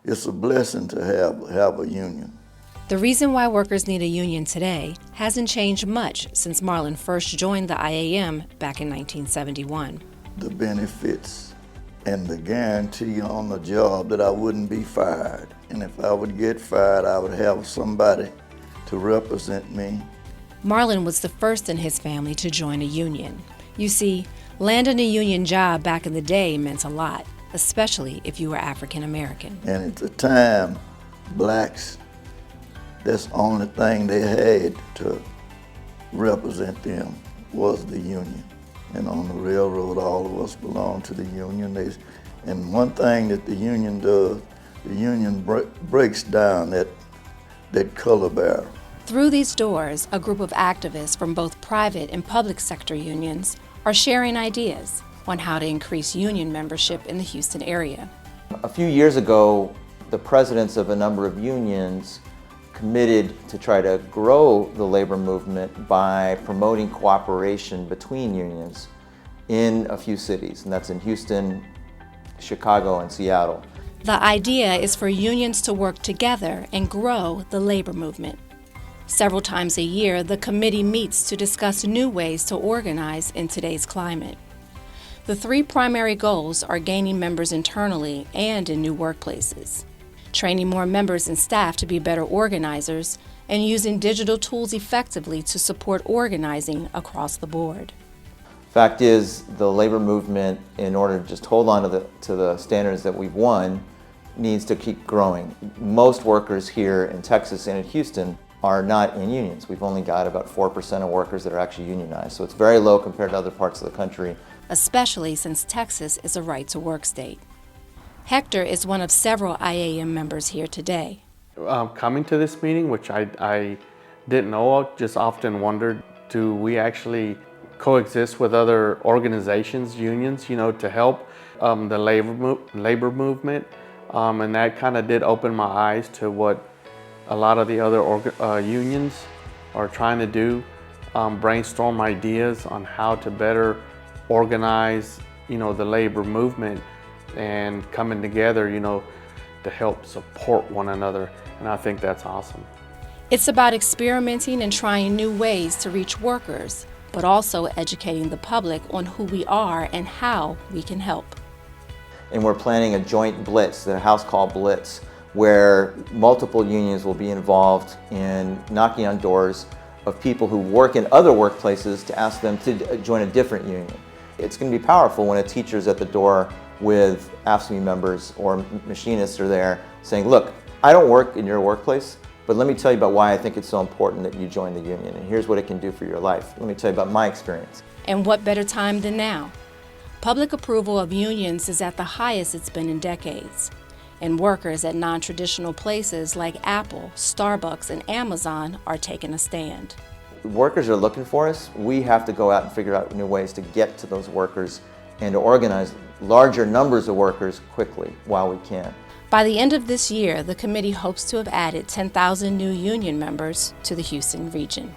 it's a blessing to have a union. The reason why workers need a union today hasn't changed much since Marlin first joined the IAM back in 1971. The benefits and the guarantee on the job that I wouldn't be fired. And if I would get fired, I would have somebody to represent me. Marlin was the first in his family to join a union. You see, landing a union job back in the day meant a lot, especially if you were African American. And at the time, blacks, that's the only thing they had to represent them was the union. And on the railroad, all of us belonged to the union. And one thing that the union does, the union breaks down that color barrier. Through these doors, a group of activists from both private and public sector unions are sharing ideas on how to increase union membership in the Houston area. A few years ago, the presidents of a number of unions committed to try to grow the labor movement by promoting cooperation between unions in a few cities, and that's in Houston, Chicago, and Seattle. The idea is for unions to work together and grow the labor movement. Several times a year, the committee meets to discuss new ways to organize in today's climate. The three primary goals are gaining members internally and in new workplaces, training more members and staff to be better organizers, and using digital tools effectively to support organizing across the board. Fact is, the labor movement, in order to just hold on to the standards that we've won, needs to keep growing. Most workers here in Texas and in Houston are not in unions. We've only got about 4% of workers that are actually unionized, so it's very low compared to other parts of the country. Especially since Texas is a right-to-work state. Hector is one of several IAM members here today. Coming to this meeting, which I didn't know, I just often wondered, do we actually coexist with other organizations, unions, to help the labor movement? And that kind of did open my eyes to what a lot of the other unions are trying to do, brainstorm ideas on how to better organize, the labor movement and coming together, to help support one another. And I think that's awesome. It's about experimenting and trying new ways to reach workers, but also educating the public on who we are and how we can help. And we're planning a joint blitz, the House Call Blitz, where multiple unions will be involved in knocking on doors of people who work in other workplaces to ask them to join a different union. It's going to be powerful when a teacher's at the door with AFSCME members or machinists are there saying, look, I don't work in your workplace, but let me tell you about why I think it's so important that you join the union, and here's what it can do for your life. Let me tell you about my experience. And what better time than now? Public approval of unions is at the highest it's been in decades, and workers at non-traditional places like Apple, Starbucks, and Amazon are taking a stand. Workers are looking for us. We have to go out and figure out new ways to get to those workers and to organize larger numbers of workers quickly while we can. By the end of this year, the committee hopes to have added 10,000 new union members to the Houston region.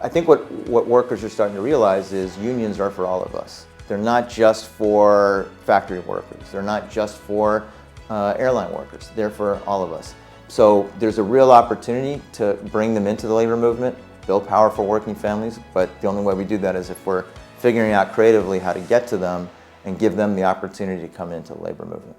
I think what workers are starting to realize is unions are for all of us. They're not just for factory workers. They're not just for airline workers. They're for all of us. So there's a real opportunity to bring them into the labor movement, build powerful working families, but the only way we do that is if we're figuring out creatively how to get to them and give them the opportunity to come into the labor movement.